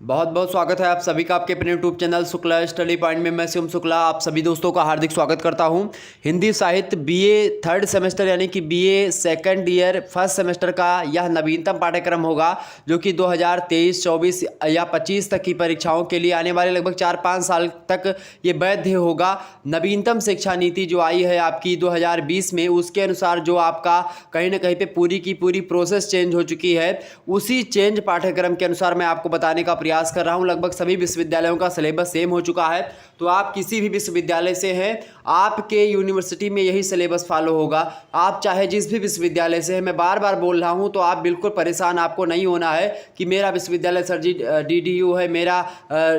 बहुत बहुत स्वागत है आप सभी का आपके अपने YouTube channel Shukla study point में। मैं शिवम शुक्ला आप सभी दोस्तों का हार्दिक स्वागत करता हूं। हिंदी साहित्य बीए थर्ड सेमेस्टर यानी कि BA second year first semester का यह नवीनतम पाठ्यक्रम होगा जो कि 2023, 24 या 25 तक की परीक्षाओं के लिए आने वाले लगभग 4-5 साल तक ये वैध होगा। नवीनतम शिक्षा नीति जो आई है आपकी 2020 में, उसके अनुसार जो आपका कहीं ना कहीं पे पूरी की पूरी प्रोसेस चेंज हो चुकी है, उसी चेंज पाठ्यक्रम के अनुसार मैं आपको बताने का प्रयास कर रहा हूं। लगभग सभी विश्वविद्यालयों का सिलेबस सेम हो चुका है, तो आप किसी भी विश्वविद्यालय से हैं, आपके यूनिवर्सिटी में यही सिलेबस फॉलो होगा। आप चाहे जिस भी विश्वविद्यालय से हैं, मैं बार बार बोल रहा हूं, तो आप बिल्कुल परेशान आपको नहीं होना है कि मेरा विश्वविद्यालय सर जी DDU है, मेरा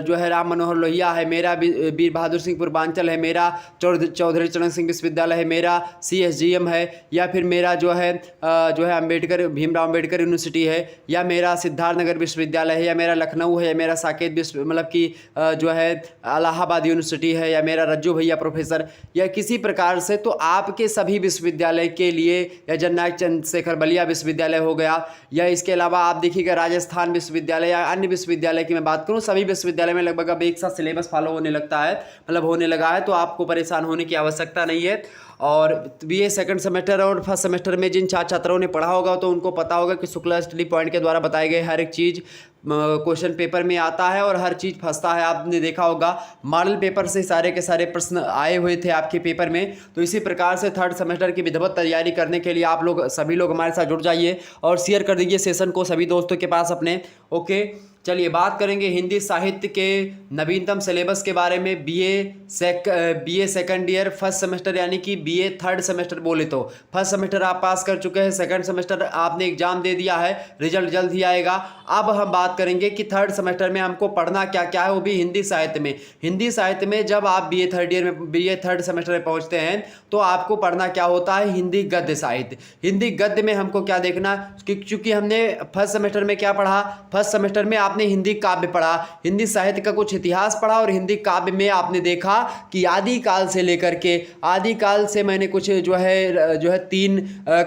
जो है राम मनोहर लोहिया है, मेरा वीर बहादुर सिंह पूर्वांचल है, मेरा चौधरी चरण सिंह विश्वविद्यालय है, मेरा CSGM है, या फिर मेरा जो है अम्बेडकर भीमराव अम्बेडकर यूनिवर्सिटी है, या मेरा सिद्धार्थनगर विश्वविद्यालय है, या मेरा लखनऊ है, या मेरा साकेत विश्व मतलब कि जो है इलाहाबाद यूनिवर्सिटी है, या मेरा रज्जू भैया प्रोफेसर, या किसी प्रकार से। तो आपके सभी विश्वविद्यालय के लिए, या जननायक चंद्रशेखर बलिया विश्वविद्यालय हो गया, या इसके अलावा आप देखिएगा राजस्थान विश्वविद्यालय या अन्य विश्वविद्यालय की मैं बात करूं, सभी विश्वविद्यालय में लगभग अब एक साथ सिलेबस फॉलो होने लगता है, मतलब होने लगा है, तो आपको परेशान होने की आवश्यकता नहीं है। और बीए सेकंड सेमेस्टर और फर्स्ट सेमेस्टर में जिन छात्रों ने पढ़ा होगा तो उनको पता होगा कि शुक्ला स्टडी पॉइंट के द्वारा बताए गए हर एक चीज़ क्वेश्चन पेपर में आता है और हर चीज़ फंसता है। आपने देखा होगा मॉडल पेपर से सारे के सारे प्रश्न आए हुए थे आपके पेपर में। तो इसी प्रकार से थर्ड सेमेस्टर की विधिवत तैयारी करने के लिए आप लोग सभी लोग हमारे साथ जुड़ जाइए और शेयर कर दीजिए सेशन को सभी दोस्तों के पास अपने। ओके, चलिए बात करेंगे हिंदी साहित्य के नवीनतम सिलेबस के बारे में। BA second year first semester यानी कि बीए थर्ड सेमेस्टर बोले तो फर्स्ट सेमेस्टर आप पास कर चुके हैं, सेकंड सेमेस्टर आपने एग्जाम दे दिया है, रिजल्ट जल्द ही आएगा। अब हम बात करेंगे कि थर्ड सेमेस्टर में हमको पढ़ना क्या क्या है, वो भी हिंदी साहित्य में। हिंदी साहित्य में जब आप बीए थर्ड सेमेस्टर में पहुंचते हैं तो आपको पढ़ना क्या होता है, हिंदी गद्य साहित्य। हिंदी गद्य में हमको क्या देखना, क्योंकि हमने फर्स्ट सेमेस्टर में क्या पढ़ा, फर्स्ट सेमेस्टर में आपने हिंदी काव्य पढ़ा, हिंदी साहित्य का कुछ इतिहास पढ़ा, और हिंदी काव्य में आपने देखा कि आदि काल से लेकर के आदि काल से मैंने कुछ जो है 3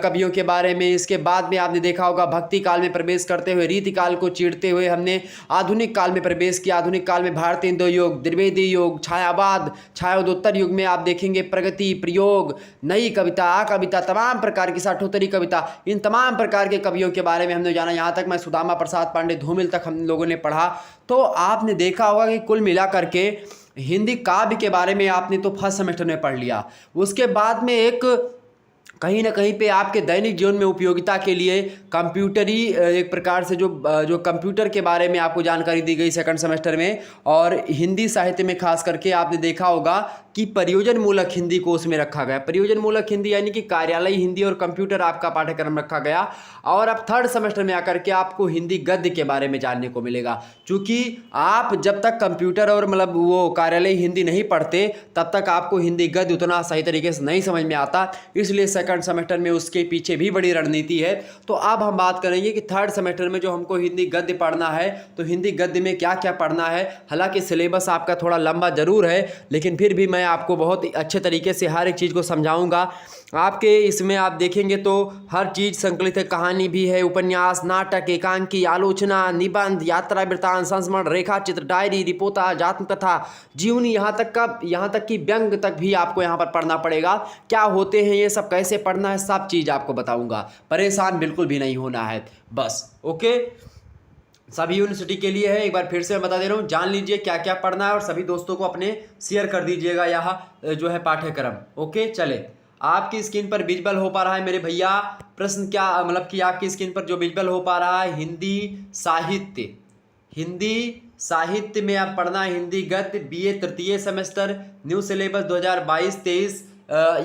कवियों के बारे में, इसके बाद में आपने देखा होगा भक्ति काल में प्रवेश करते हुए रीति काल को चीरते हुए हमने आधुनिक काल में प्रवेश किया। आधुनिक काल में भारतीय इंदो युग, द्विवेदी युग, छायावाद, छायोदोत्तर युग में आप देखेंगे प्रगति, प्रयोग, नई कविता, कविता, तमाम प्रकार की साठोत्तरी कविता, इन तमाम प्रकार के कवियों के बारे में हमने जाना। यहाँ तक मैं सुदामा प्रसाद पांडे, धूमिल तक हम लोगों ने पढ़ा। तो आपने देखा होगा कि कुल मिला करके हिंदी काव्य के बारे में आपने तो फर्स्ट सेमेस्टर में पढ़ लिया। उसके बाद में एक कहीं ना कहीं पे आपके दैनिक जीवन में उपयोगिता के लिए कंप्यूटरी एक प्रकार से जो कंप्यूटर के बारे में आपको जानकारी दी गई सेकंड सेमेस्टर में। और हिंदी साहित्य में खास करके आपने देखा होगा कि प्रयोजन मूलक हिंदी को उसमें रखा गया। प्रयोजन मूलक हिंदी यानी कि कार्यालय हिंदी और कंप्यूटर आपका पाठ्यक्रम रखा गया। और अब थर्ड सेमेस्टर में आकर के आपको हिंदी गद्य के बारे में जानने को मिलेगा, क्योंकि आप जब तक कंप्यूटर और मतलब वो कार्यालय हिंदी नहीं पढ़ते तब तक आपको हिंदी गद्य उतना सही तरीके से नहीं समझ में आता, इसलिए सेकंड सेमेस्टर में उसके पीछे भी बड़ी रणनीति है। तो अब हम बात करेंगे कि थर्ड सेमेस्टर में जो हमको हिंदी गद्य पढ़ना है, तो हिंदी गद्य में क्या क्या पढ़ना है। हालांकि सिलेबस आपका थोड़ा लंबा जरूर है, लेकिन फिर भी मैं आपको बहुत अच्छे तरीके से हर एक चीज़ को समझाऊंगा। आपके इसमें आप देखेंगे तो हर चीज़ संकलित है, कहानी भी है, उपन्यास, नाटक, एकांकी, आलोचना, निबंध, यात्रा वृत्तांत, संस्मरण, रेखा चित्र, डायरी, रिपोर्टा, जात्म कथा, जीवनी, यहाँ तक कि व्यंग तक भी आपको यहाँ पर पढ़ना पड़ेगा। क्या होते हैं ये सब, कैसे पढ़ना है, सब चीज़ आपको बताऊंगा। परेशान बिल्कुल भी नहीं होना है बस। ओके, सभी यूनिवर्सिटी के लिए है, एक बार फिर से मैं बता दे रहा हूँ, जान लीजिए क्या क्या पढ़ना है और सभी दोस्तों को अपने शेयर कर दीजिएगा यहाँ जो है पाठ्यक्रम। ओके, चले आपकी स्क्रीन पर विजुअल हो पा रहा है मेरे भैया प्रश्न, क्या मतलब कि आपकी स्क्रीन पर जो विजुअल हो पा रहा है हिंदी साहित्य में आप पढ़ना है हिंदी गद्य, बीए तृतीय सेमेस्टर, न्यू सिलेबस 2022-23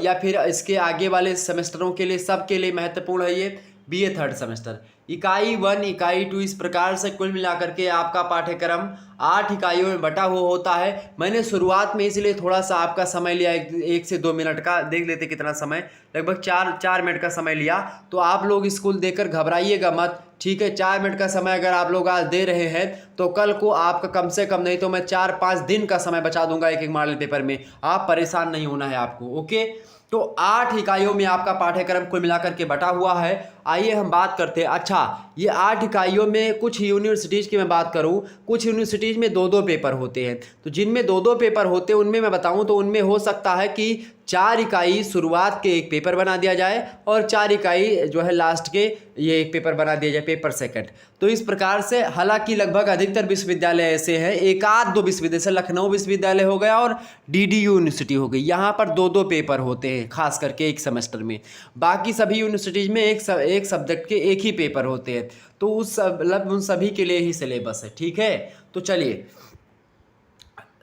या फिर इसके आगे वाले सेमेस्टरों के लिए, सबके लिए महत्वपूर्ण है ये बीए थर्ड सेमेस्टर। इकाई 1, इकाई 2, इस प्रकार से कुल मिलाकर के आपका पाठ्यक्रम 8 इकाइयों में बटा हुआ होता है। मैंने शुरुआत में इसलिए थोड़ा सा आपका समय लिया, 1 से 2 मिनट का, देख लेते कितना समय, लगभग 4 मिनट का समय लिया। तो आप लोग स्कूल देकर घबराइएगा मत, ठीक है। 4 मिनट का समय अगर आप लोग आज दे रहे हैं तो कल को आपका कम से कम नहीं तो मैं 4-5 दिन का समय बचा दूंगा एक मॉडल पेपर में। आप परेशान नहीं होना है आपको। ओके, तो 8 इकाइयों में आपका पाठ्यक्रम कुल मिलाकर के बटा हुआ है। आइए हम बात करते हैं। अच्छा, ये 8 इकाइयों में कुछ यूनिवर्सिटीज़ की मैं बात करूं, कुछ यूनिवर्सिटीज़ में 2-2 पेपर होते हैं। तो जिनमें 2-2 पेपर होते हैं उनमें मैं बताऊं तो उनमें हो सकता है कि 4 इकाई शुरुआत के एक पेपर बना दिया जाए और 4 इकाई जो है लास्ट के ये एक पेपर बना दिया जाए, पेपर सेकंड। तो इस प्रकार से, हालांकि लगभग अधिकतर विश्वविद्यालय ऐसे हैं, एक आध दो विश्वविद्यालय, जैसे लखनऊ विश्वविद्यालय हो गया और डीडीयू यूनिवर्सिटी हो गई, यहाँ पर 2-2 पेपर होते हैं खास करके एक सेमेस्टर में। बाकी सभी यूनिवर्सिटीज़ में एक सब्जेक्ट के एक ही पेपर होते हैं। तो मतलब उन सभी के लिए ही सिलेबस है, ठीक है। तो चलिए,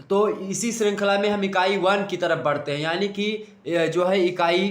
तो इसी श्रृंखला में हम इकाई 1 की तरफ बढ़ते हैं, यानी कि जो है इकाई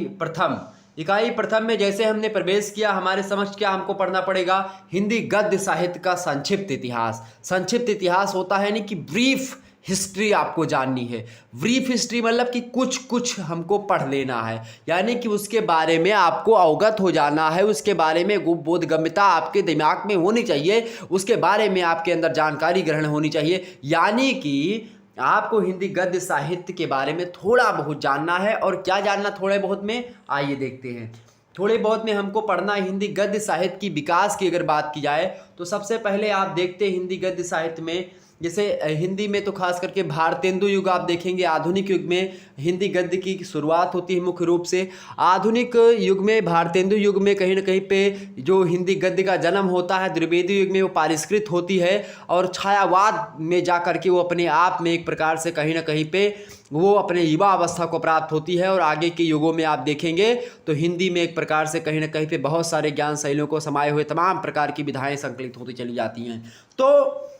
प्रथम में जैसे हमने प्रवेश किया, हमारे समक्ष क्या हमको पढ़ना पड़ेगा, हिंदी गद्य साहित्य का संक्षिप्त इतिहास। संक्षिप्त इतिहास होता है यानी कि ब्रीफ हिस्ट्री आपको जाननी है। ब्रीफ हिस्ट्री मतलब कि कुछ हमको पढ़ लेना है, यानी कि उसके बारे में आपको अवगत हो जाना है, उसके बारे में बोधगम्यता आपके दिमाग में होनी चाहिए, उसके बारे में आपके अंदर जानकारी ग्रहण होनी चाहिए। यानी कि आपको हिंदी गद्य साहित्य के बारे में थोड़ा बहुत जानना है। और क्या जानना थोड़े बहुत में, आइए देखते हैं। थोड़े बहुत में हमको पढ़ना हिंदी गद्य साहित्य की विकास की अगर बात की जाए तो सबसे पहले आप देखते हैं हिंदी गद्य साहित्य में, जैसे हिंदी में तो खास करके भारतेंदु युग आप देखेंगे। आधुनिक युग में हिंदी गद्य की शुरुआत होती है मुख्य रूप से। आधुनिक युग में, भारतेंदु युग में कहीं ना कहीं पे जो हिंदी गद्य का जन्म होता है, द्विवेदी युग में वो परिष्कृत होती है और छायावाद में जा कर के वो अपने आप में एक प्रकार से कहीं ना कहीं पे वो अपने युवा अवस्था को प्राप्त होती है। और आगे के युगों में आप देखेंगे तो हिंदी में एक प्रकार से कहीं ना कहीं पे बहुत सारे ज्ञान शैलियों को समाये हुए तमाम प्रकार की विधाएँ संकलित होती चली जाती हैं। तो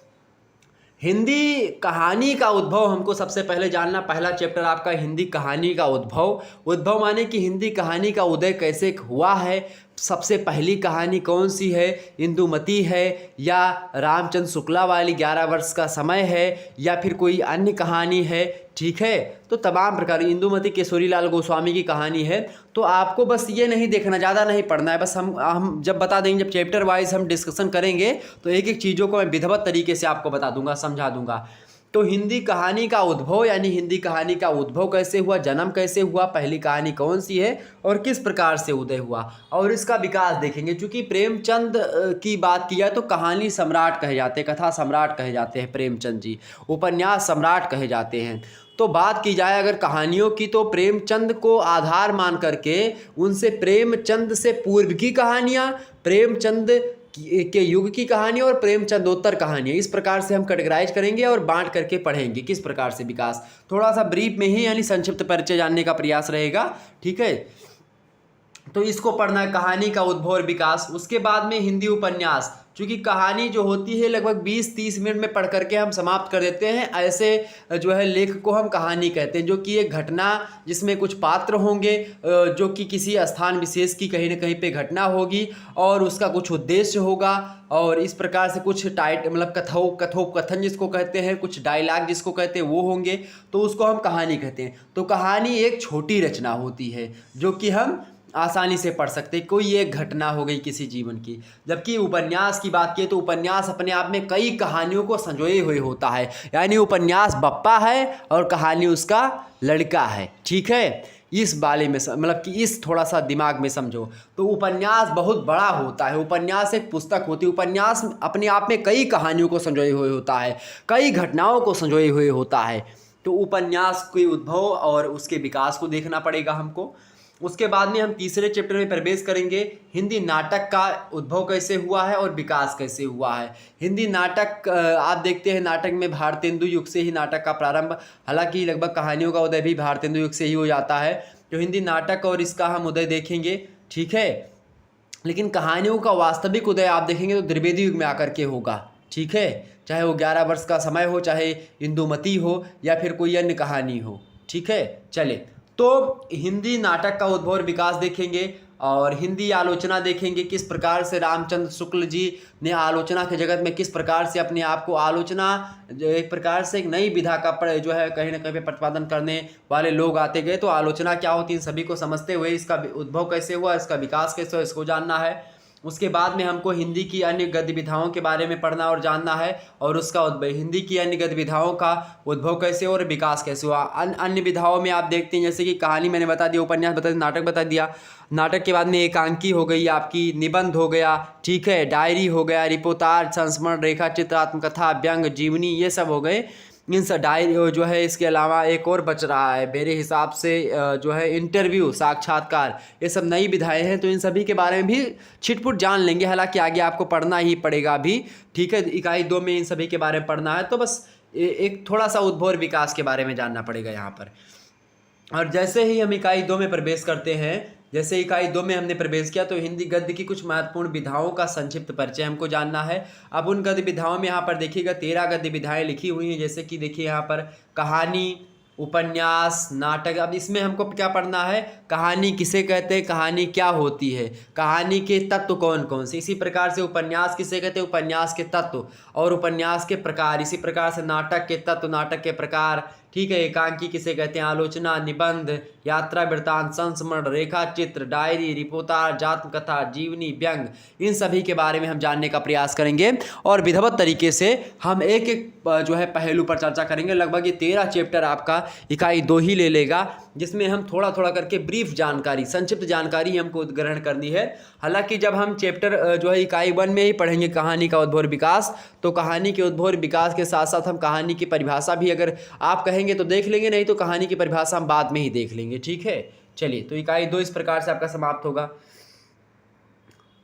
हिंदी कहानी का उद्भव हमको सबसे पहले जानना। पहला चैप्टर आपका हिंदी कहानी का उद्भव माने कि हिंदी कहानी का उदय कैसे हुआ है, सबसे पहली कहानी कौन सी है, इंदुमती है या रामचंद्र शुक्ला वाली 11 वर्ष का समय है या फिर कोई अन्य कहानी है, ठीक है। तो तमाम प्रकार, इंदुमती केशोरीलाल गोस्वामी की कहानी है। तो आपको बस ये नहीं देखना, ज़्यादा नहीं पढ़ना है, बस हम जब बता देंगे, जब चैप्टर वाइज हम डिस्कशन करेंगे तो एक एक चीज़ों को मैं विधिवत तरीके से आपको बता दूंगा, समझा दूंगा। तो हिंदी कहानी का उद्भव, यानी हिंदी कहानी का उद्भव कैसे हुआ, जन्म कैसे हुआ, पहली कहानी कौन सी है और किस प्रकार से उदय हुआ, और इसका विकास देखेंगे। चूँकि प्रेमचंद की बात किया तो कहानी सम्राट कहे जाते हैं, कथा सम्राट कहे जाते हैं प्रेमचंद जी, उपन्यास सम्राट कहे जाते हैं। तो बात की जाए अगर कहानियों की तो प्रेमचंद को आधार मान करके उनसे प्रेमचंद से पूर्व की कहानियाँ, प्रेमचंद के युग की कहानी और प्रेमचंदोत्तर कहानियाँ, इस प्रकार से हम कैटेगराइज करेंगे और बांट करके पढ़ेंगे किस प्रकार से विकास। थोड़ा सा ब्रीफ में ही यानी संक्षिप्त परिचय जानने का प्रयास रहेगा, ठीक है। तो इसको पढ़ना है, कहानी का उद्भव और विकास। उसके बाद में हिंदी उपन्यास, चूँकि कहानी जो होती है लगभग 20-30 मिनट में पढ़ करके हम समाप्त कर देते हैं, ऐसे जो है लेख को हम कहानी कहते हैं, जो कि एक घटना जिसमें कुछ पात्र होंगे, जो कि किसी स्थान विशेष की कहीं ना कहीं पे घटना होगी और उसका कुछ उद्देश्य होगा, और इस प्रकार से कुछ मतलब कथोपकथन जिसको कहते हैं, कुछ डायलॉग जिसको कहते हैं वो होंगे, तो उसको हम कहानी कहते हैं। तो कहानी एक छोटी रचना होती है जो कि हम आसानी से पढ़ सकते हैं, कोई एक घटना हो गई किसी जीवन की। जबकि उपन्यास की बात की तो उपन्यास अपने आप में कई कहानियों को संजोए हुए होता है, यानी उपन्यास बप्पा है और कहानी उसका लड़का है, ठीक है। इस बारे में मतलब कि इस थोड़ा सा दिमाग में समझो। तो उपन्यास बहुत बड़ा होता है, उपन्यास एक पुस्तक होती है, उपन्यास अपने आप में कई कहानियों को संजोए हुए होता है, कई घटनाओं को संजोए हुए होता है। तो उपन्यास के उद्भव और उसके विकास को देखना पड़ेगा हमको। उसके बाद में हम तीसरे चैप्टर में प्रवेश करेंगे, हिंदी नाटक का उद्भव कैसे हुआ है और विकास कैसे हुआ है। हिंदी नाटक आप देखते हैं, नाटक में भारतेंदु युग से ही नाटक का प्रारंभ, हालांकि लगभग कहानियों का उदय भी भारतेंदु युग से ही हो जाता है। तो हिंदी नाटक और इसका हम उदय देखेंगे, ठीक है। लेकिन कहानियों का वास्तविक उदय आप देखेंगे तो द्विवेदी युग में आकर के होगा, ठीक है। चाहे वो 11 वर्ष का समय हो, चाहे इंदुमती हो या फिर कोई अन्य कहानी हो, ठीक है। चले, तो हिंदी नाटक का उद्भव और विकास देखेंगे और हिंदी आलोचना देखेंगे, किस प्रकार से रामचंद्र शुक्ल जी ने आलोचना के जगत में किस प्रकार से अपने आप को, आलोचना जो एक प्रकार से एक नई विधा का जो है कहीं ना कहीं पे प्रतिपादन करने वाले लोग आते गए। तो आलोचना क्या होती है, इन सभी को समझते हुए इसका उद्भव कैसे हुआ, इसका विकास कैसे हुआ, इसको जानना है। उसके बाद में हमको हिंदी की अन्य गद्य विधाओं के बारे में पढ़ना और जानना है, और उसका उद्भव, हिंदी की अन्य गद्य विधाओं का उद्भव कैसे और विकास कैसे हुआ। अन्य विधाओं में आप देखते हैं जैसे कि कहानी मैंने बता दिया, उपन्यास बता दिया, नाटक बता दिया। नाटक के बाद में एकांकी हो गई आपकी, निबंध हो गया, ठीक है, डायरी हो गया, रिपोर्टाज, संस्मरण, रेखा चित्र, आत्मकथा, व्यंग, जीवनी, ये सब हो गए। इन सब डायरी जो है, इसके अलावा एक और बच रहा है मेरे हिसाब से जो है इंटरव्यू, साक्षात्कार, ये सब नई विधाएं हैं। तो इन सभी के बारे में भी छिटपुट जान लेंगे, हालांकि आगे आपको पढ़ना ही पड़ेगा भी, ठीक है। इकाई 2 में इन सभी के बारे में पढ़ना है, तो बस एक थोड़ा सा उद्भव और विकास के बारे में जानना पड़ेगा यहाँ पर। और जैसे ही हम इकाई 2 में प्रवेश करते हैं, जैसे इकाई 2 में हमने प्रवेश किया, तो हिंदी गद्य की कुछ महत्वपूर्ण विधाओं का संक्षिप्त परिचय हमको जानना है। अब उन गद्य विधाओं में यहाँ पर देखिएगा 13 गद्य विधाएं लिखी हुई हैं, जैसे कि देखिए यहाँ पर कहानी, उपन्यास, नाटक। अब इसमें हमको क्या पढ़ना है, कहानी किसे कहते हैं, कहानी क्या होती है, कहानी के तत्व कौन कौन से। इसी प्रकार से उपन्यास किसे कहते हैं, उपन्यास के तत्व और उपन्यास के प्रकार। इसी प्रकार से नाटक के तत्व, नाटक के प्रकार, ठीक है। एकांकी किसे कहते हैं, आलोचना, निबंध, यात्रा वृत्तांत, संस्मरण, रेखा चित्र, डायरी, रिपोर्टाज, आत्मकथा, जीवनी, व्यंग, इन सभी के बारे में हम जानने का प्रयास करेंगे। और विधिवत तरीके से हम एक एक जो है पहलू पर चर्चा करेंगे। लगभग ये 13 चैप्टर आपका इकाई 2 ही ले लेगा, जिसमें हम थोड़ा थोड़ा करके ब्रीफ जानकारी, संक्षिप्त जानकारी ही हमको ग्रहण करनी है। हालांकि जब हम चैप्टर जो है इकाई 1 में ही पढ़ेंगे कहानी का उद्भव और विकास, तो कहानी के उद्भव और विकास के साथ साथ हम कहानी की परिभाषा भी अगर आप कहेंगे तो देख लेंगे, नहीं तो कहानी की परिभाषा हम बाद में ही देख लेंगे, ठीक है। चलिए, तो इकाई 2 इस प्रकार से आपका समाप्त होगा।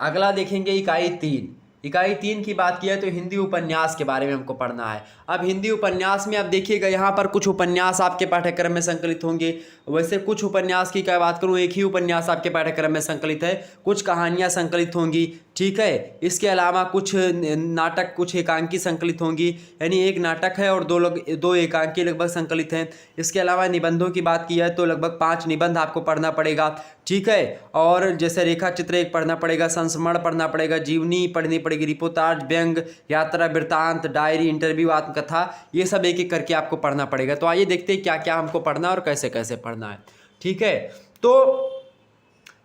अगला देखेंगे इकाई 3। इकाई 3 की बात किया तो हिंदी उपन्यास के बारे में हमको पढ़ना है। अब हिंदी उपन्यास में आप देखिएगा यहाँ पर कुछ उपन्यास आपके पाठ्यक्रम में संकलित होंगे। वैसे कुछ उपन्यास की क्या बात करूँ, एक ही उपन्यास आपके पाठ्यक्रम में संकलित है, कुछ कहानियाँ संकलित होंगी, ठीक है। इसके अलावा कुछ नाटक, कुछ एकांकी संकलित होंगी, यानी एक नाटक है और दो एकांकी लगभग संकलित हैं। इसके अलावा निबंधों की बात की है तो लगभग 5 निबंध आपको पढ़ना पड़ेगा, ठीक है। और जैसे रेखा चित्र एक पढ़ना पड़ेगा, संस्मरण पढ़ना पड़ेगा, जीवनी पढ़नी पड़ेगी, रिपोर्टाज, व्यंग, यात्रा वृत्तांत, डायरी, इंटरव्यू, आत्मकथा, ये सब एक एक करके आपको पढ़ना पड़ेगा। तो आइए देखते हैं क्या क्या हमको पढ़ना है और कैसे कैसे पढ़ना है, ठीक है। तो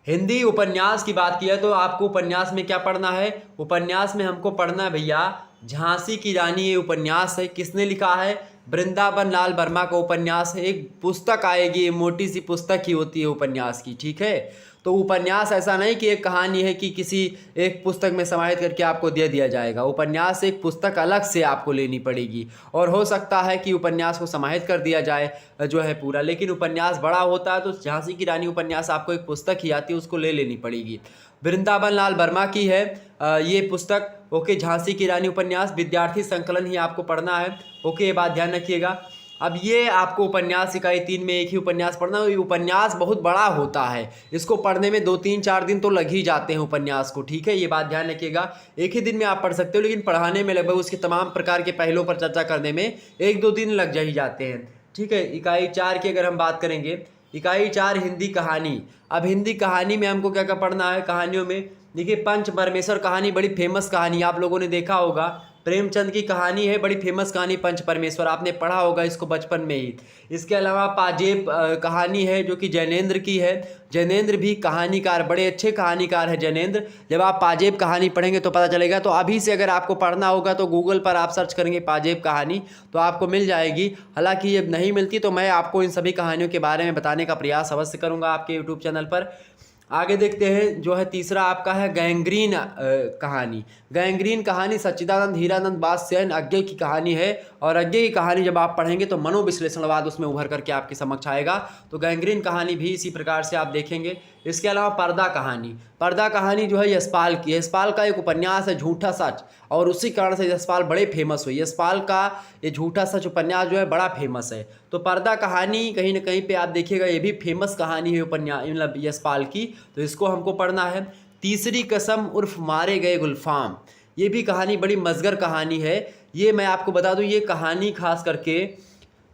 हिंदी उपन्यास की बात की है तो आपको उपन्यास में क्या पढ़ना है, उपन्यास में हमको पढ़ना है भैया झांसी की रानी। ये उपन्यास है, किसने लिखा है, वृंदावन लाल वर्मा का उपन्यास है। एक पुस्तक आएगी, मोटी सी पुस्तक ही होती है उपन्यास की, ठीक है। तो उपन्यास ऐसा नहीं कि एक कहानी है कि किसी एक पुस्तक में समाहित करके आपको दे दिया जाएगा। उपन्यास एक पुस्तक अलग से आपको लेनी पड़ेगी, और हो सकता है कि उपन्यास को समाहित कर दिया जाए जो है पूरा, लेकिन उपन्यास बड़ा होता है तो झांसी की रानी उपन्यास आपको एक पुस्तक ही आती है, उसको ले लेनी पड़ेगी। वृंदावन लाल वर्मा की है ये पुस्तक, ओके। झांसी की रानी उपन्यास विद्यार्थी संकलन ही आपको पढ़ना है, ओके, ये बात ध्यान रखिएगा। अब ये आपको उपन्यास इकाई 3 में एक ही उपन्यास पढ़ना है। ये उपन्यास बहुत बड़ा होता है, इसको पढ़ने में 2-3-4 दिन तो लग ही जाते हैं उपन्यास को, ठीक है, ये बात ध्यान रखिएगा। एक ही दिन में आप पढ़ सकते हो, लेकिन पढ़ाने में लगभग उसके तमाम प्रकार के पहलुओं पर चर्चा करने में 1-2 दिन लग जा ही जाते हैं, ठीक है। इकाई 4 की अगर हम बात करेंगे, इकाई 4 हिंदी कहानी। अब हिंदी कहानी में हमको क्या क्या पढ़ना है, कहानियों में देखिए पंच परमेश्वर कहानी बड़ी फेमस कहानी आप लोगों ने देखा होगा, प्रेमचंद की कहानी है, बड़ी फेमस कहानी पंच परमेश्वर, आपने पढ़ा होगा इसको बचपन में ही। इसके अलावा पाजेब कहानी है जो कि जैनेंद्र की है। जैनेंद्र भी कहानीकार, बड़े अच्छे कहानीकार है जैनेंद्र। जब आप पाजेब कहानी पढ़ेंगे तो पता चलेगा। तो अभी से अगर आपको पढ़ना होगा तो गूगल पर आप सर्च करेंगे पाजेब कहानी तो आपको मिल जाएगी। हालांकि ये नहीं मिलती तो मैं आपको इन सभी कहानियों के बारे में बताने का प्रयास अवश्य करूँगा आपके यूट्यूब चैनल पर। आगे देखते हैं, जो है तीसरा आपका है गैंग्रीन कहानी। गैंग्रीन कहानी सच्चिदानंद हीरानंद बादशाह अज्ञे की कहानी है, और अज्ञे की कहानी जब आप पढ़ेंगे तो मनोविश्लेषणवाद उसमें उभर करके आपके समक्ष आएगा। तो गैंग्रीन कहानी भी इसी प्रकार से आप देखेंगे। इसके अलावा पर्दा कहानी, पर्दा कहानी जो है यशपाल की, यशपाल का एक उपन्यास है झूठा सच, और उसी कारण से यशपाल बड़े फेमस हुए। यशपाल का ये झूठा सच उपन्यास जो है बड़ा फेमस है। तो पर्दा कहानी कहीं ना कहीं पे आप देखिएगा ये भी फेमस कहानी है उपन्यास, मतलब यशपाल की, तो इसको हमको पढ़ना है। तीसरी कसम उर्फ मारे गए गुलफाम, ये भी कहानी बड़ी मज़गर कहानी है। ये मैं आपको बता दूं, ये कहानी खास करके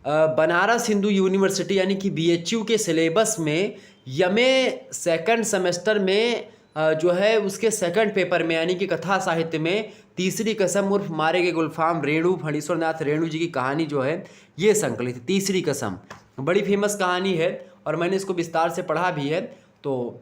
बनारस हिंदू यूनिवर्सिटी यानी कि BHU के सिलेबस में यमे सेकंड सेमेस्टर में जो है उसके सेकंड पेपर में यानी कि कथा साहित्य में तीसरी कसम उर्फ मारे गए गुलफाम रेणु फणीश्वर नाथ रेणु जी की कहानी जो है ये संकलित है। तीसरी कसम बड़ी फेमस कहानी है और मैंने इसको विस्तार से पढ़ा भी है। तो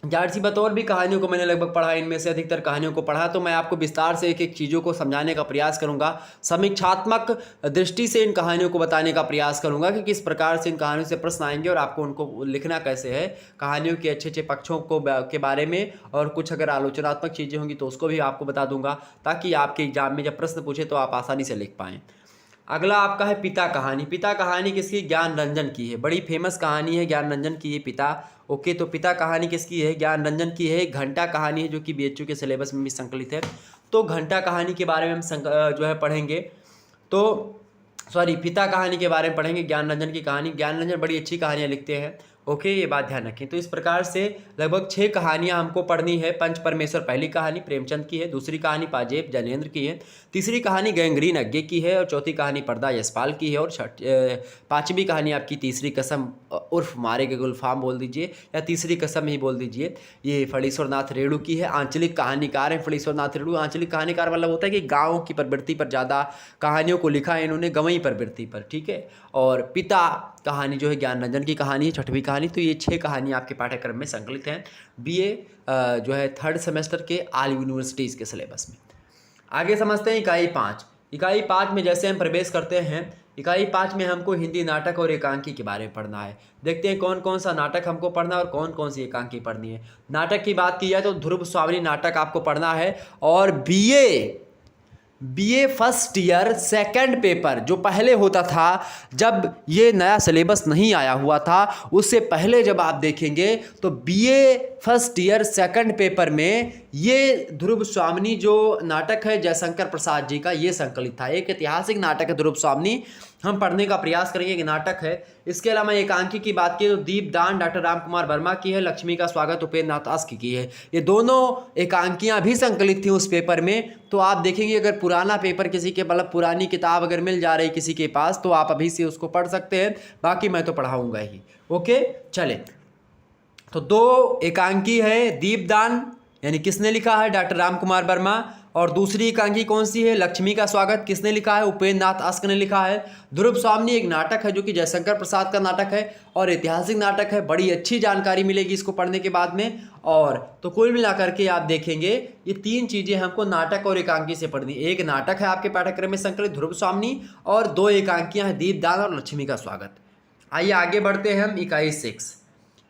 जाहिर सी बात, और भी कहानियों को मैंने लगभग पढ़ा, इनमें से अधिकतर कहानियों को पढ़ा, तो मैं आपको विस्तार से एक एक चीज़ों को समझाने का प्रयास करूंगा, समीक्षात्मक दृष्टि से इन कहानियों को बताने का प्रयास करूंगा कि किस प्रकार से इन कहानियों से प्रश्न आएंगे और आपको उनको लिखना कैसे है, कहानियों के अच्छे अच्छे पक्षों को के बारे में, और कुछ अगर आलोचनात्मक चीज़ें होंगी तो उसको भी आपको बता दूंगा, ताकि आपके एग्जाम में जब प्रश्न पूछे तो आप आसानी से लिख पाएँ। अगला आपका है पिता कहानी। पिता कहानी किसकी? ज्ञान रंजन की है, बड़ी फेमस कहानी है, ज्ञान रंजन की है पिता। ओके, तो पिता कहानी किसकी है? ज्ञान रंजन की है। घंटा कहानी है जो कि बीएचयू के सिलेबस में भी संकलित है, तो घंटा कहानी के बारे में हम जो है पढ़ेंगे। तो सॉरी, पिता कहानी के बारे में पढ़ेंगे, ज्ञान रंजन की कहानी। ज्ञान रंजन बड़ी अच्छी कहानियाँ लिखते हैं। ओके, ये बात ध्यान रखें। तो इस प्रकार से लगभग 6 कहानियाँ हमको पढ़नी है। पंच परमेश्वर पहली कहानी प्रेमचंद की है, दूसरी कहानी पाजेब जैनेन्द्र की है, तीसरी कहानी गैंग्रीन अज्ञे की है, और चौथी कहानी पर्दा यशपाल की है, और पांचवी कहानी आपकी तीसरी कसम उर्फ मारे के गुलफाम बोल दीजिए, या तीसरी कसम ही बोल दीजिए, ये फणीश्वर नाथ रेणु की है। आंचलिक कहानीकार है फणीश्वर नाथ रेणु। आंचलिक कहानीकार मतलब होता है कि गाँव की प्रवृत्ति पर ज़्यादा कहानियों को लिखा है इन्होंने, गंवई प्रवृत्ति पर, ठीक है। और पिता कहानी जो है ज्ञान रंजन की कहानी है, छठवीं कहानी। तो ये 6 कहानियाँ आपके पाठ्यक्रम में संकलित हैं, बीए जो है 3rd सेमेस्टर के ऑल यूनिवर्सिटीज़ के सिलेबस में। आगे समझते हैं इकाई 5। इकाई 5 में जैसे हम प्रवेश करते हैं, इकाई 5 में हमको हिंदी नाटक और एकांकी के बारे में पढ़ना है। देखते हैं कौन कौन सा नाटक हमको पढ़ना है और कौन कौन सी एकांकी पढ़नी है। नाटक की बात की जाए तो ध्रुव स्वामिनी नाटक आपको पढ़ना है, और BA first year second paper जो पहले होता था, जब ये नया सिलेबस नहीं आया हुआ था, उससे पहले जब आप देखेंगे तो BA first year second paper में ये ध्रुव स्वामिनी जो नाटक है जयशंकर प्रसाद जी का, ये संकलित था। एक ऐतिहासिक नाटक है ध्रुव स्वामिनी, हम पढ़ने का प्रयास करेंगे कि नाटक है। इसके अलावा एकांकी की बात की तो दीपदान डॉक्टर राम कुमार वर्मा की है, लक्ष्मी का स्वागत उपेंद्र नाथ अस्क की है। ये दोनों एकांकियां भी संकलित थी उस पेपर में। तो आप देखेंगे अगर पुराना पेपर किसी के, मतलब पुरानी किताब अगर मिल जा रही किसी के पास, तो आप अभी से उसको पढ़ सकते हैं, बाकी मैं तो पढ़ाऊंगा ही। ओके, चले। तो 2 एकांकी है, दीपदान यानी किसने लिखा है? डॉक्टर राम कुमार वर्मा। और दूसरी एकांकी कौन सी है? लक्ष्मी का स्वागत, किसने लिखा है? उपेंद्र नाथ अस्क ने लिखा है। ध्रुव स्वामिनी एक नाटक है जो कि जयशंकर प्रसाद का नाटक है और ऐतिहासिक नाटक है, बड़ी अच्छी जानकारी मिलेगी इसको पढ़ने के बाद में। और तो कुल मिलाकर के आप देखेंगे ये 3 चीज़ें हमको नाटक और एकांकी से पढ़नी। एक नाटक है आपके पाठ्यक्रम में संकलित ध्रुव स्वामिनी, और 2 एकांकियाँ हैं दीपदान और लक्ष्मी का स्वागत। आइए आगे बढ़ते हैं हम इकाई 6।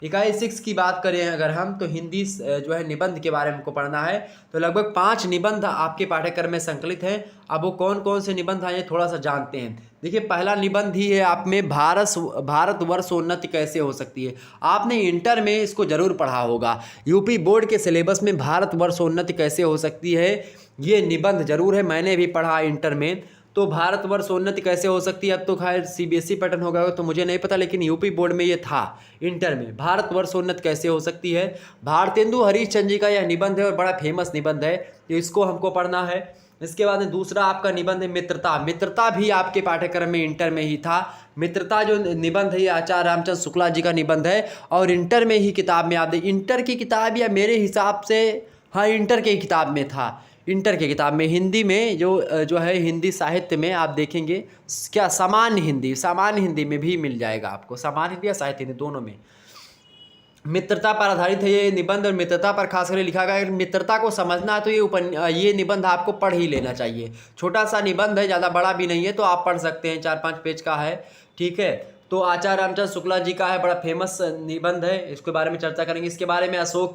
इकाई 6 की बात करें अगर हम, तो हिंदी जो है निबंध के बारे में हमको पढ़ना है। तो लगभग 5 निबंध आपके पाठ्यक्रम में संकलित हैं। अब वो कौन कौन से निबंध हैं थोड़ा सा जानते हैं। देखिए, पहला निबंध ही है आप में भारतवर्षोन्नति कैसे हो सकती है। आपने इंटर में इसको जरूर पढ़ा होगा, यूपी बोर्ड के सिलेबस में भारतवर्षोन्नति कैसे हो सकती है, ये निबंध जरूर है, मैंने भी पढ़ा इंटर में। तो भारतवर्षोन्नति कैसे हो सकती है, अब तो खैर सीबीएसई पैटर्न हो गया तो मुझे नहीं पता, लेकिन यूपी बोर्ड में ये था इंटर में, भारतवर्षोन्नति कैसे हो सकती है। भारतेंदु हरीशचंद्र जी का यह निबंध है और बड़ा फेमस निबंध है, तो इसको हमको पढ़ना है। इसके बाद में दूसरा आपका निबंध है मित्रता। मित्रता भी आपके पाठ्यक्रम में इंटर में ही था। मित्रता जो निबंध है ये आचार्य रामचंद्र शुक्ला जी का निबंध है, और इंटर में ही किताब में आप देख, इंटर की किताब या मेरे हिसाब से हाँ इंटर की किताब में था। इंटर की किताब में हिंदी में जो है हिंदी साहित्य में आप देखेंगे क्या, सामान्य हिंदी में भी मिल जाएगा आपको, सामान्य हिंदी या साहित्य हिंदी दोनों में मित्रता पर आधारित है ये निबंध। और मित्रता पर खास कर लिखा गया है। मित्रता को समझना है तो ये निबंध आपको पढ़ ही लेना चाहिए। छोटा सा निबंध है, ज़्यादा बड़ा भी नहीं है, तो आप पढ़ सकते हैं, 4-5 पेज का है, ठीक है। तो आचार्य रामचंद्र शुक्ला जी का है, बड़ा फेमस निबंध है, इसके बारे में चर्चा करेंगे। इसके बारे में अशोक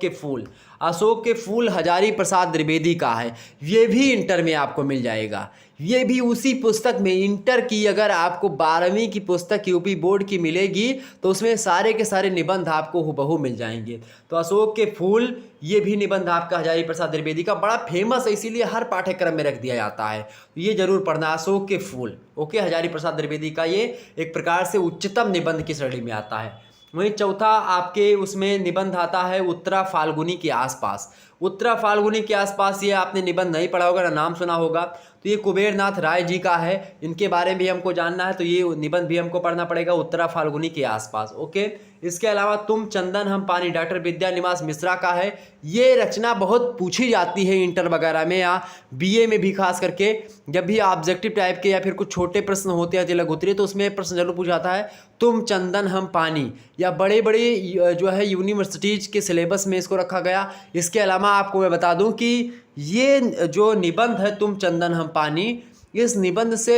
के फूल हजारी प्रसाद द्विवेदी का है, ये भी इंटर में आपको मिल जाएगा। ये भी उसी पुस्तक में, इंटर की अगर आपको 12वीं की पुस्तक यूपी बोर्ड की मिलेगी तो उसमें सारे के सारे निबंध आपको हुबहू मिल जाएंगे। तो अशोक के फूल, ये भी निबंध आपका हजारी प्रसाद द्विवेदी का बड़ा फेमस है, इसीलिए हर पाठ्यक्रम में रख दिया जाता है, ये जरूर पढ़ना। अशोक के फूल, ओके, हजारी प्रसाद द्विवेदी का ये एक प्रकार से उच्चतम निबंध की श्रेणी में आता है। वहीं चौथा आपके उसमें निबंध आता है उत्तरा फाल्गुनी के आसपास। उत्तरा फाल्गुनी के आसपास, ये आपने निबंध नहीं पढ़ा होगा ना नाम सुना होगा, तो ये कुबेरनाथ राय जी का है, इनके बारे में भी हमको जानना है, तो ये निबंध भी हमको पढ़ना पड़ेगा उत्तरा फाल्गुनी के आसपास। ओके, इसके अलावा तुम चंदन हम पानी डॉक्टर विद्यानिवास मिश्रा का है। ये रचना बहुत पूछी जाती है इंटर वगैरह में या बीए में भी, खास करके जब भी ऑब्जेक्टिव टाइप के या फिर कुछ छोटे प्रश्न होते हैं तिलक उत्तरीय, तो उसमें प्रश्न जरूर पूछा जाता है तुम चंदन हम पानी, या बड़े बड़े जो है यूनिवर्सिटीज के सिलेबस में इसको रखा गया। इसके अलावा आपको मैं बता दूं कि ये जो निबंध है तुम चंदन हम पानी, इस निबंध से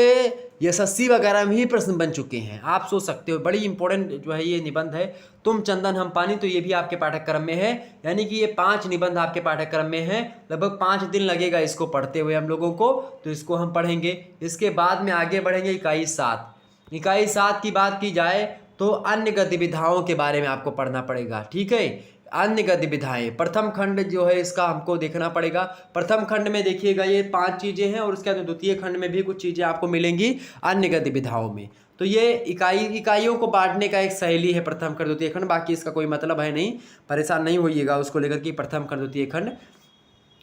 एसएससी वगैरह में ही प्रश्न बन चुके हैं, आप सोच सकते हो। बड़ी इंपॉर्टेंट जो है ये निबंध है तुम चंदन हम पानी, तो ये भी आपके पाठ्यक्रम में है, यानी कि ये 5 निबंध आपके पाठ्यक्रम में है। लगभग 5 दिन लगेगा इसको पढ़ते हुए हम लोगों को, तो इसको हम पढ़ेंगे। इसके बाद में आगे बढ़ेंगे इकाई 7। इकाई 7 की बात की जाए तो अन्य गतिविधियों के बारे में आपको पढ़ना पड़ेगा। ठीक है, अन्य गतिविधियाँ, प्रथम खंड जो है इसका हमको देखना पड़ेगा। प्रथम खंड में देखिएगा ये 5 चीज़ें हैं, और उसके बाद द्वितीय खंड में भी कुछ चीज़ें आपको मिलेंगी अन्य गतिविधियों में। तो ये इकाइयों को बांटने का एक शैली है प्रथम खंड द्वितीय खंड, बाकी इसका कोई मतलब है नहीं, परेशान नहीं होइएगा उसको लेकर कि प्रथम खंड द्वितीय खंड।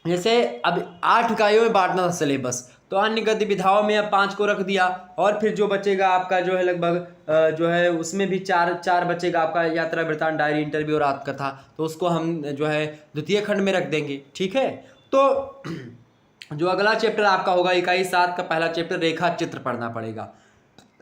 जैसे अब 8 इकाइयों में बांटना था सिलेबस, तो अन्य गतिविधियों में अब 5 को रख दिया, और फिर जो बचेगा आपका जो है लगभग जो है उसमें भी चार बचेगा आपका यात्रा वृत्तांत डायरी इंटरव्यू और आत्मकथा, तो उसको हम जो है द्वितीय खंड में रख देंगे। ठीक है, तो जो अगला चैप्टर आपका होगा इकाई 7 का पहला चैप्टर रेखा चित्र पढ़ना पड़ेगा।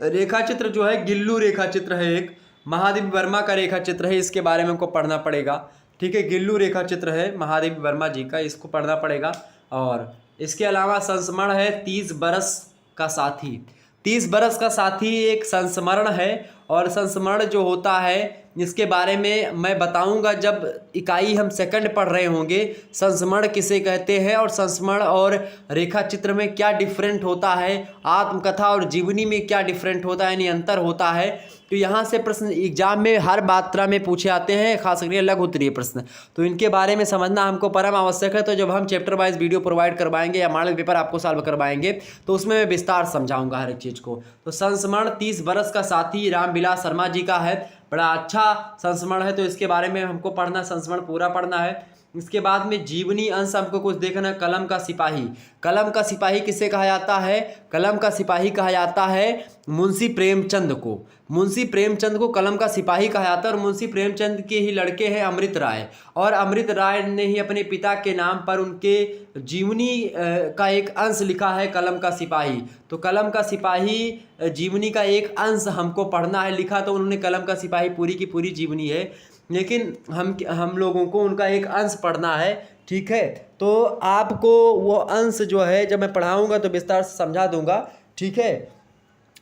रेखा चित्र जो है गिल्लू रेखा चित्र है, एक महादेव वर्मा का रेखा चित्र है, इसके बारे में हमको पढ़ना पड़ेगा। ठीक है, गिल्लू रेखा चित्र है महादेव वर्मा जी का, इसको पढ़ना पड़ेगा। और इसके अलावा संस्मरण है 30 बरस का साथी। 30 बरस का साथी एक संस्मरण है, और संस्मरण जो होता है इसके बारे में मैं बताऊंगा जब इकाई हम सेकंड पढ़ रहे होंगे, संस्मरण किसे कहते हैं और संस्मरण और रेखा चित्र में क्या डिफरेंट होता है, आत्मकथा और जीवनी में क्या डिफरेंट होता है, यानी अंतर होता है। तो यहाँ से प्रश्न एग्जाम में हर मात्रा में पूछे आते हैं, खास करके लघु उत्तरीय प्रश्न, तो इनके बारे में समझना हमको परम आवश्यक है। तो जब हम चैप्टर वाइज वीडियो प्रोवाइड करवाएंगे या मॉडल पेपर आपको सॉल्व करवाएंगे, तो उसमें मैं विस्तार समझाऊंगा हर एक चीज़ को। तो संस्मरण 30 बरस का साथी रामविलास शर्मा जी का है, बड़ा अच्छा संस्मरण है, तो इसके बारे में हमको पढ़ना, संस्मरण पूरा पढ़ना है। इसके बाद में जीवनी अंश हमको कुछ देखना है, कलम का सिपाही। कलम का सिपाही किसे कहा जाता है? कलम का सिपाही कहा जाता है मुंशी प्रेमचंद को। मुंशी प्रेमचंद को कलम का सिपाही कहा जाता है, और मुंशी प्रेमचंद के ही लड़के हैं अमृत राय, और अमृत राय ने ही अपने पिता के नाम पर उनके जीवनी का एक अंश लिखा है कलम का सिपाही। तो कलम का सिपाही जीवनी का एक अंश हमको पढ़ना है, लिखा तो उन्होंने कलम का सिपाही पूरी की पूरी जीवनी है, लेकिन हम लोगों को उनका एक अंश पढ़ना है। ठीक है, तो आपको वो अंश जो है जब मैं पढ़ाऊँगा तो विस्तार से समझा दूंगा। ठीक है,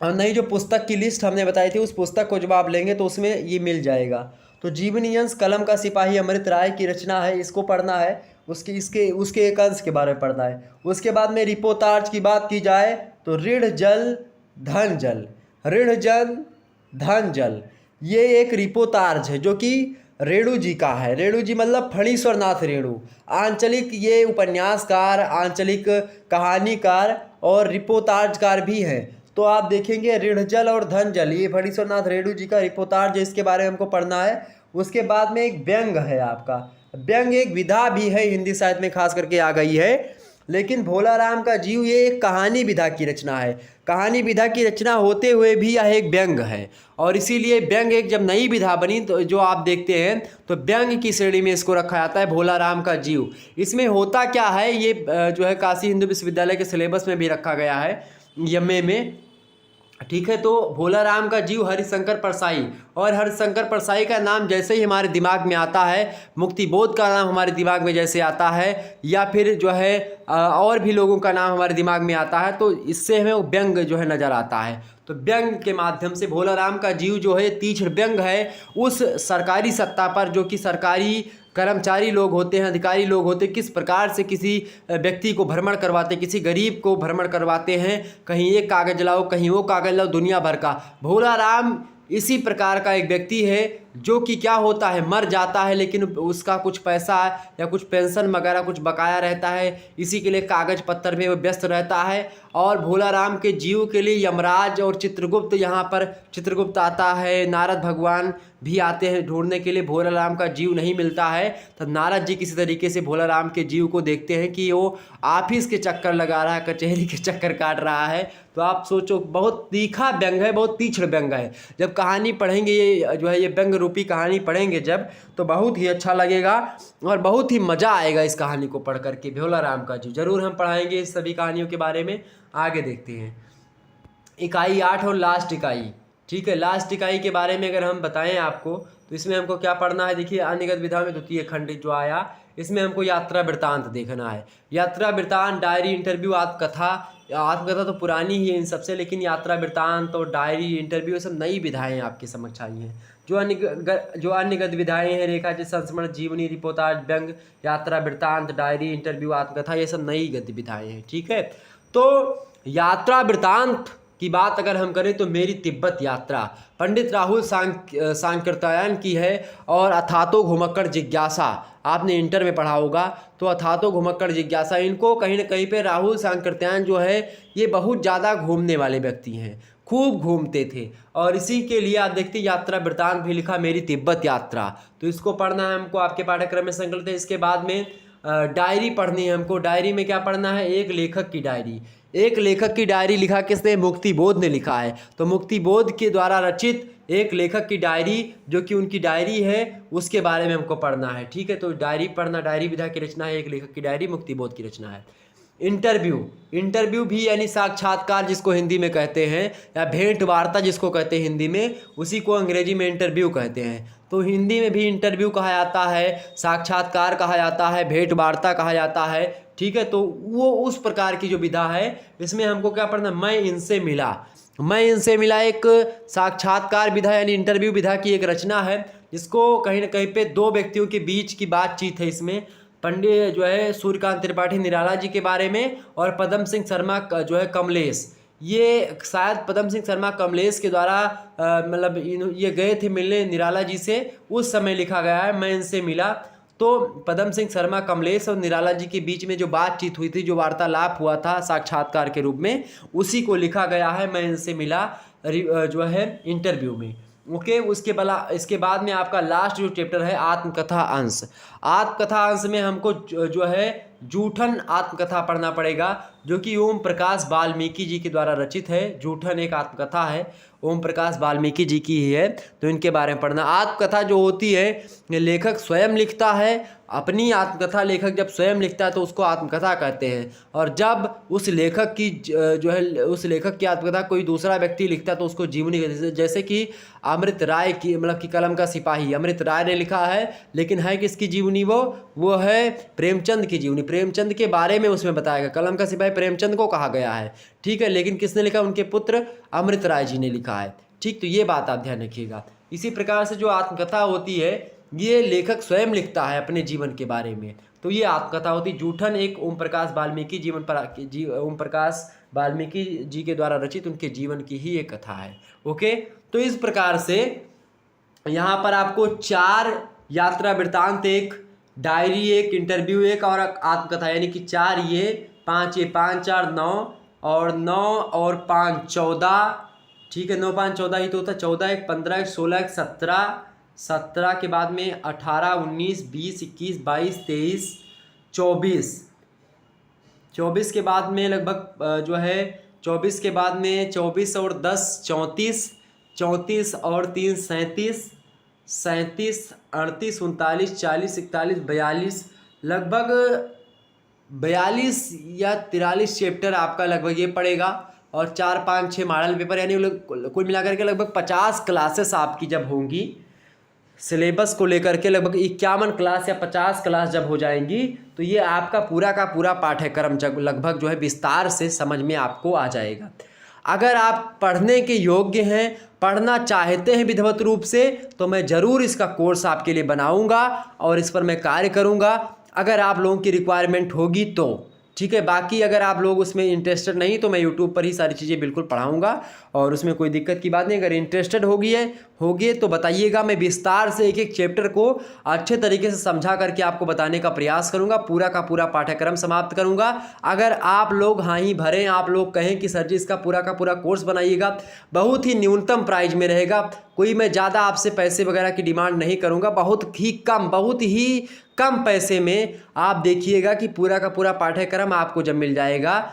और नहीं जो पुस्तक की लिस्ट हमने बताई थी उस पुस्तक को जब आप लेंगे तो उसमें ये मिल जाएगा। तो जीवनी अंश कलम का सिपाही अमृत राय की रचना है, इसको पढ़ना है, उसके एक अंश के बारे में पढ़ना है। उसके बाद में रिपोर्टाज की बात की जाए तो ऋण जल धन जल, ऋण जल धन जल, ये एक रिपोर्टाज है जो कि रेणु जी का है। रेणु जी मतलब फणीश्वर नाथ रेणु, आंचलिक ये उपन्यासकार, आंचलिक कहानीकार और रिपोर्टाजकार भी हैं। तो आप देखेंगे ऋण जल और धन जल, ये फणीश्वर नाथ रेणु जी का रिपोर्टाज है, इसके बारे में हमको पढ़ना है। उसके बाद में एक व्यंग है आपका, व्यंग एक विधा भी है हिंदी साहित्य में खास करके आ गई है, लेकिन भोलाराम का जीव ये एक कहानी विधा की रचना है। कहानी विधा की रचना होते हुए भी यह एक व्यंग है, और इसीलिए व्यंग एक जब नई विधा बनी तो जो आप देखते हैं तो व्यंग की श्रेणी में इसको रखा जाता है भोलाराम का जीव। इसमें होता क्या है, ये जो है काशी हिंदू विश्वविद्यालय के सिलेबस में भी रखा गया है एमए में। ठीक है, तो भोलाराम का जीव हरिशंकर परसाई, और हरिशंकर परसाई का नाम जैसे ही हमारे दिमाग में आता है, मुक्तिबोध का नाम हमारे दिमाग में जैसे आता है, या फिर जो है और भी लोगों का नाम हमारे दिमाग में आता है, तो इससे हमें वो व्यंग जो है नज़र आता है। तो व्यंग के माध्यम से भोलाराम का जीव जो है तीक्ष्ण व्यंग है उस सरकारी सत्ता पर, जो कि सरकारी कर्मचारी लोग होते हैं, अधिकारी लोग होते हैं, किस प्रकार से किसी व्यक्ति को भ्रमण करवाते, किसी गरीब को भ्रमण करवाते हैं, कहीं एक कागज़ लाओ कहीं वो कागज़ लाओ, दुनिया भर का। भोलाराम इसी प्रकार का एक व्यक्ति है जो कि क्या होता है, मर जाता है लेकिन उसका कुछ पैसा या कुछ पेंशन वगैरह कुछ बकाया रहता है, इसी के लिए कागज पत्तर में वो व्यस्त रहता है। और भोलाराम के जीव के लिए यमराज और चित्रगुप्त, यहाँ पर चित्रगुप्त आता है, नारद भगवान भी आते हैं ढूंढने के लिए। भोलाराम का जीव नहीं मिलता है तब नारद जी किसी तरीके से भोलाराम के जीव को देखते हैं कि वो ऑफिस के चक्कर लगा रहा है, कचहरी के चक्कर काट रहा है। तो आप सोचो, बहुत तीखा व्यंग है, बहुत तीक्ष्ण व्यंग है। जब कहानी पढ़ेंगे, ये जो है ये व्यंग रूपी कहानी पढ़ेंगे जब, तो बहुत ही अच्छा लगेगा और बहुत ही मज़ा आएगा इस कहानी को पढ़ करके। भोलाराम का जीव जरूर हम पढ़ाएंगे इस सभी कहानियों के बारे में। आगे देखते हैं इकाई 8 और लास्ट इकाई। ठीक है, लास्ट इकाई के बारे में अगर हम बताएं आपको, तो इसमें हमको क्या पढ़ना है। देखिए, अन्यगत विधा में द्वितीय खंड जो आया, इसमें हमको यात्रा वृत्तांत देखना है। यात्रा वृत्तांत, डायरी, इंटरव्यू, आत्मकथा। आत्मकथा तो पुरानी ही है इन सबसे, लेकिन यात्रा वृत्तांत और डायरी, इंटरव्यू, ये सब नई विधाएँ आपके समक्ष आई हैं। जो अन्यगत विधाएँ हैं, रेखा चित्र, संस्मरण, जीवनी, रिपोर्टाज, व्यंग, यात्रा वृत्तांत, डायरी, इंटरव्यू, आत्मकथा, ये सब नई गद्य विधाएँ हैं। ठीक है, तो यात्रा वृत्तांत की बात अगर हम करें तो मेरी तिब्बत यात्रा पंडित राहुल सांकृत्यायन की है। और अथातो घुमक्कड़ जिज्ञासा, आपने इंटर में पढ़ा होगा, तो अथातो घुमक्कड़ जिज्ञासा, इनको कहीं ना कहीं पे राहुल सांकृत्यायन जो है ये बहुत ज़्यादा घूमने वाले व्यक्ति हैं, खूब घूमते थे। और इसी के लिए आप देखते यात्रा वृत्तांत भी लिखा, मेरी तिब्बत यात्रा। तो इसको पढ़ना है हमको, आपके पाठ्यक्रम में संकलित है। इसके बाद में डायरी पढ़नी है हमको। डायरी में क्या पढ़ना है, एक लेखक की डायरी। एक लेखक की डायरी लिखा किसने, मुक्तिबोध ने लिखा है। तो मुक्तिबोध के द्वारा रचित एक लेखक की डायरी, जो कि उनकी डायरी है, उसके बारे में हमको पढ़ना है। ठीक है, तो डायरी पढ़ना, डायरी विधा की रचना है, एक लेखक की डायरी, मुक्तिबोध की रचना है। इंटरव्यू, इंटरव्यू भी यानी साक्षात्कार जिसको हिंदी में कहते हैं, या भेंट वार्ता जिसको कहते हैं हिंदी में, उसी को अंग्रेजी में इंटरव्यू कहते हैं। तो हिंदी में भी इंटरव्यू कहा जाता है, साक्षात्कार कहा जाता है, भेंट वार्ता कहा जाता है। ठीक है, तो वो उस प्रकार की जो विधा है, इसमें हमको क्या पढ़ना, मैं इनसे मिला। मैं इनसे मिला एक साक्षात्कार विधा यानी इंटरव्यू विधा की एक रचना है, जिसको कहीं ना कहीं पे दो व्यक्तियों के बीच की बातचीत है। इसमें पंडित जो है सूर्यकांत त्रिपाठी निराला जी के बारे में, और पदम सिंह शर्मा जो है कमलेश, ये शायद पदम सिंह शर्मा कमलेश के द्वारा मतलब ये गए थे मिलने निराला जी से, उस समय लिखा गया है मैं इनसे मिला। तो पदम सिंह शर्मा कमलेश और निराला जी के बीच में जो बातचीत हुई थी, जो वार्तालाप हुआ था साक्षात्कार के रूप में, उसी को लिखा गया है मैं इनसे मिला जो है इंटरव्यू में। ओके, इसके बाद में आपका लास्ट जो चैप्टर है आत्मकथा अंश। आत्मकथा अंश में हमको जो है जूठन आत्मकथा पढ़ना पड़ेगा, जो कि ओम प्रकाश वाल्मीकि जी के द्वारा रचित है। जूठन एक आत्मकथा है, ओम प्रकाश वाल्मीकि जी की ही है, तो इनके बारे में पढ़ना। आत्मकथा जो होती है, लेखक स्वयं लिखता है अपनी आत्मकथा। लेखक जब स्वयं लिखता है तो उसको आत्मकथा कहते हैं, और जब उस लेखक की जो है उस लेखक की आत्मकथा कोई दूसरा व्यक्ति लिखता है तो उसको जीवनी कहते हैं। जैसे कि अमृत राय की, मतलब कि कलम का सिपाही अमृत राय ने लिखा है, लेकिन है किसकी जीवनी, वो है प्रेमचंद की जीवनी। प्रेमचंद के बारे में उसमें बताया गया, कलम का सिपाही प्रेमचंद को कहा गया है। ठीक है, लेकिन किसने लिखा, उनके पुत्र अमृत राय जी ने लिखा है। ठीक, तो ये बात आप ध्यान रखिएगा। इसी प्रकार से जो आत्मकथा होती है, ये लेखक स्वयं लिखता है अपने जीवन के बारे में, तो ये आत्मकथा होती। जूठन एक ओम प्रकाश वाल्मीकि ओम प्रकाश वाल्मीकि जी के द्वारा रचित उनके जीवन की ही एक कथा है। ओके, तो इस प्रकार से यहाँ पर आपको 4 यात्रा वृत्तांत, एक डायरी, एक इंटरव्यू, एक और आत्मकथा, यानी कि 4 ये 5 ये 5 4 9 और 9 और 5 14। ठीक है, 9 5 14 ही तो होता है। 14 1 15 1 16 1 17, 17 के बाद में 18 19 20 21 22 23 24, 24 के बाद में लगभग जो है 24 के बाद में 24 और 10 34, 34 और 3 37, 37 38 39 40 41 42, लगभग 42 या 43 चैप्टर आपका लगभग ये पड़ेगा, और 4 5 6 मॉडल पेपर, यानी कुल मिलाकर के लगभग 50 क्लासेस आपकी जब होंगी, सिलेबस को लेकर के लगभग 51 क्लास या 50 क्लास जब हो जाएंगी, तो ये आपका पूरा का पूरा पाठ्यक्रम लगभग जो है विस्तार से समझ में आपको आ जाएगा। अगर आप पढ़ने के योग्य हैं, पढ़ना चाहते हैं विधिवत रूप से, तो मैं ज़रूर इसका कोर्स आपके लिए बनाऊंगा और इस पर मैं कार्य करूंगा। अगर आप लोगों की रिक्वायरमेंट होगी तो ठीक है। बाकी अगर आप लोग उसमें इंटरेस्टेड नहीं तो मैं यूट्यूब पर ही सारी चीज़ें बिल्कुल पढ़ाऊँगा और उसमें कोई दिक्कत की बात नहीं। अगर इंटरेस्टेड होगी तो बताइएगा, मैं विस्तार से एक एक चैप्टर को अच्छे तरीके से समझा करके आपको बताने का प्रयास करूँगा, पूरा का पूरा पाठ्यक्रम समाप्त करूँगा। अगर आप लोग हाँ ही भरें, आप लोग कहें कि सर जी इसका पूरा का पूरा कोर्स बनाइएगा, बहुत ही न्यूनतम प्राइस में रहेगा, कोई मैं ज़्यादा आपसे पैसे वगैरह की डिमांड नहीं करूँगा, बहुत ही कम पैसे में आप देखिएगा कि पूरा का पूरा पाठ्यक्रम आपको जब मिल जाएगा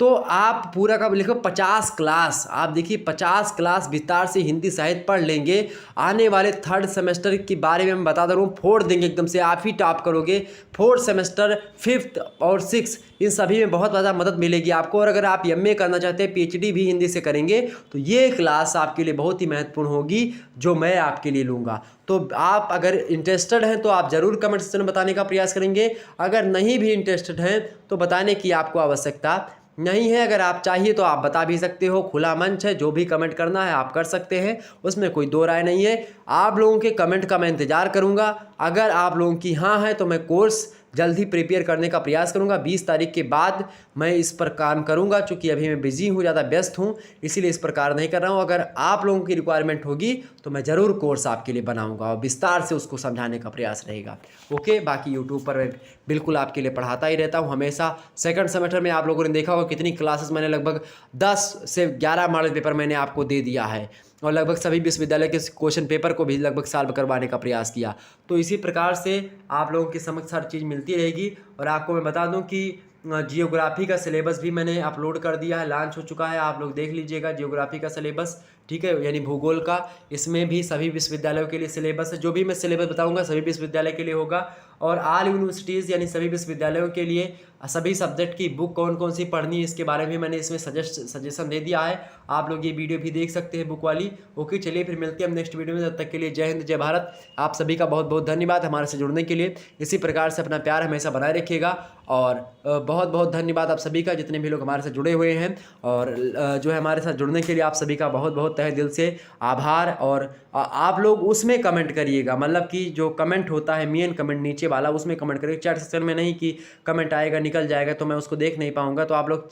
तो आप पूरा का लिखो 50 क्लास, आप देखिए 50 क्लास विस्तार से हिंदी साहित्य पढ़ लेंगे। आने वाले थर्ड सेमेस्टर के बारे में मैं बता दे रहा हूँ, फोड़ देंगे एकदम से, आप ही टॉप करोगे। फोर्थ सेमेस्टर, फिफ्थ और सिक्स, इन सभी में बहुत ज़्यादा मदद मिलेगी आपको। और अगर आप एमए करना चाहते हैं, पीएचडी भी हिंदी से करेंगे, तो ये क्लास आपके लिए बहुत ही महत्वपूर्ण होगी जो मैं आपके लिए लूँगा। तो आप अगर इंटरेस्टेड हैं तो आप ज़रूर कमेंट सेक्शन में बताने का प्रयास करेंगे। अगर नहीं भी इंटरेस्टेड हैं तो बताने की आपको आवश्यकता नहीं है। अगर आप चाहिए तो आप बता भी सकते हो, खुला मंच है, जो भी कमेंट करना है आप कर सकते हैं, उसमें कोई दो राय नहीं है। आप लोगों के कमेंट का मैं इंतज़ार करूंगा। अगर आप लोगों की हाँ है तो मैं कोर्स जल्द ही प्रिपेयर करने का प्रयास करूंगा। 20 तारीख के बाद मैं इस पर काम करूंगा, चूँकि अभी मैं बिजी हूँ, ज़्यादा व्यस्त हूँ, इसीलिए इस प्रकार नहीं कर रहा हूँ। अगर आप लोगों की रिक्वायरमेंट होगी तो मैं ज़रूर कोर्स आपके लिए बनाऊंगा और विस्तार से उसको समझाने का प्रयास रहेगा। ओके, बाकी यूट्यूब पर बिल्कुल आपके लिए पढ़ाता ही रहता हूँ हमेशा। सेकंड सेमेस्टर में आप लोगों ने देखा होगा कितनी क्लासेस मैंने, लगभग 10 से 11 मॉडल पेपर मैंने आपको दे दिया है और लगभग सभी विश्वविद्यालय के क्वेश्चन पेपर को भी लगभग सॉल्व करवाने का प्रयास किया। तो इसी प्रकार से आप लोगों की समझ हर चीज़ मिलती रहेगी। और आपको मैं बता दूं कि जियोग्राफी का सिलेबस भी मैंने अपलोड कर दिया है, लॉन्च हो चुका है, आप लोग देख लीजिएगा जियोग्राफी का सिलेबस, ठीक है, यानी भूगोल का। इसमें भी सभी विश्वविद्यालयों के लिए सिलेबस है, जो भी मैं सिलेबस बताऊंगा सभी विश्वविद्यालय के लिए होगा। और ऑल यूनिवर्सिटीज़ यानी सभी विश्वविद्यालयों के लिए सभी सब्जेक्ट की बुक कौन कौन सी पढ़नी है, इसके बारे में मैंने इसमें सजेशन दे दिया है। आप लोग ये वीडियो भी देख सकते हैं बुक वाली। ओके, चलिए फिर मिलते हैं हम नेक्स्ट वीडियो में। तब तक के लिए जय हिंद, जय भारत। आप सभी का बहुत बहुत धन्यवाद हमारे से जुड़ने के लिए। इसी प्रकार से अपना प्यार हमेशा बनाए रखिएगा और बहुत बहुत धन्यवाद आप सभी का, जितने भी लोग हमारे साथ जुड़े हुए हैं। और जो है हमारे साथ जुड़ने के लिए आप सभी का बहुत बहुत तहे दिल से आभार। और आप लोग उसमें कमेंट करिएगा, मतलब कि जो कमेंट होता है मेन कमेंट नीचे वाला, उसमें कमेंट करिएगा। चैट सेक्शन में नहीं कि कमेंट आएगा निकल जाएगा तो मैं उसको देख नहीं पाऊंगा। तो आप लोग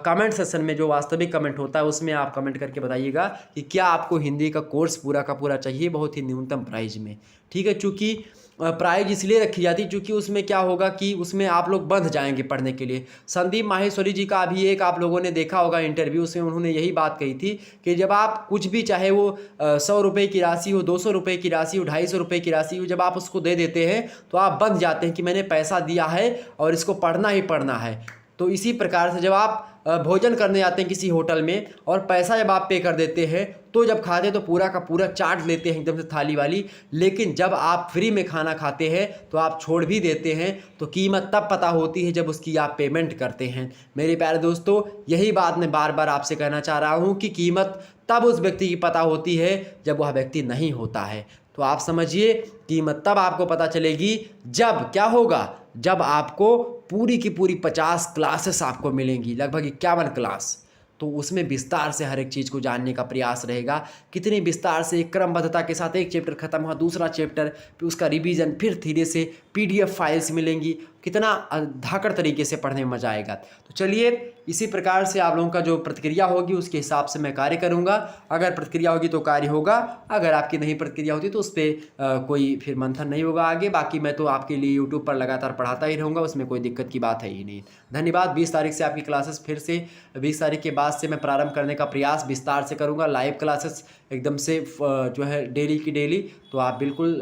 कमेंट सेक्शन में जो वास्तविक कमेंट होता है उसमें आप कमेंट करके बताइएगा कि क्या आपको हिंदी का कोर्स पूरा का पूरा चाहिए, बहुत ही न्यूनतम प्राइस में, ठीक है। चूँकि प्राइज इसलिए रखी जाती है क्योंकि उसमें क्या होगा कि उसमें आप लोग बंध जाएंगे पढ़ने के लिए। संदीप माहेश्वरी जी का अभी एक आप लोगों ने देखा होगा इंटरव्यू, उसमें उन्होंने यही बात कही थी कि जब आप कुछ भी, चाहे वो 100 रुपये की राशि हो, 200 रुपये की राशि हो, 250 रुपये की राशि हो, जब आप उसको दे देते हैं तो आप बंध जाते हैं कि मैंने पैसा दिया है और इसको पढ़ना ही पढ़ना है। तो इसी प्रकार से जब आप भोजन करने जाते हैं किसी होटल में और पैसा जब आप पे कर देते हैं तो जब खाते हैं तो पूरा का पूरा चाट लेते हैं एकदम से थाली वाली, लेकिन जब आप फ्री में खाना खाते हैं तो आप छोड़ भी देते हैं। तो कीमत तब पता होती है जब उसकी आप पेमेंट करते हैं। मेरे प्यारे दोस्तों, यही बात मैं बार बार आपसे कहना चाह रहा हूँ कि कीमत तब उस व्यक्ति की पता होती है जब वह व्यक्ति नहीं होता है। तो आप समझिए, कीमत तब आपको पता चलेगी जब क्या होगा, जब आपको पूरी की पूरी 50 क्लासेस आपको मिलेंगी, लगभग 51 क्लास। तो उसमें विस्तार से हर एक चीज़ को जानने का प्रयास रहेगा, कितनी विस्तार से एक क्रमबद्धता के साथ एक चैप्टर खत्म हुआ, दूसरा चैप्टर, फिर उसका रिवीजन, फिर धीरे से PDF फाइल्स मिलेंगी, कितना धाकड़ तरीके से पढ़ने में मजा आएगा। तो चलिए, इसी प्रकार से आप लोगों का जो प्रतिक्रिया होगी उसके हिसाब से मैं कार्य करूंगा। अगर प्रतिक्रिया होगी तो कार्य होगा, अगर आपकी नहीं प्रतिक्रिया होती तो उस पर कोई फिर मंथन नहीं होगा आगे। बाकी मैं तो आपके लिए यूट्यूब पर लगातार पढ़ाता ही रहूँगा, उसमें कोई दिक्कत की बात है ही नहीं। धन्यवाद। 20 तारीख से आपकी क्लासेस फिर से 20 तारीख के बाद से मैं प्रारंभ करने का प्रयास विस्तार से करूँगा, लाइव क्लासेस एकदम से जो है डेली की डेली। तो आप बिल्कुल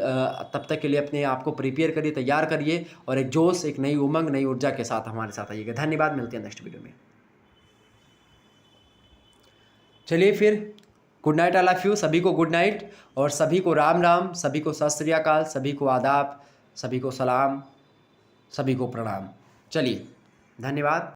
तब तक के लिए अपने आप को प्रिपेयर करिए, तैयार करिए और एक जोश, एक नई उमंग, नई ऊर्जा के साथ हमारे साथ आइएगा। धन्यवाद, मिलते हैं नेक्स्ट वीडियो में। चलिए फिर, good night all of you, सभी को गुड नाइट और सभी को राम राम, सभी को सत श्री अकाल, सभी को आदाब, सभी को सलाम, सभी को प्रणाम। चलिए, धन्यवाद।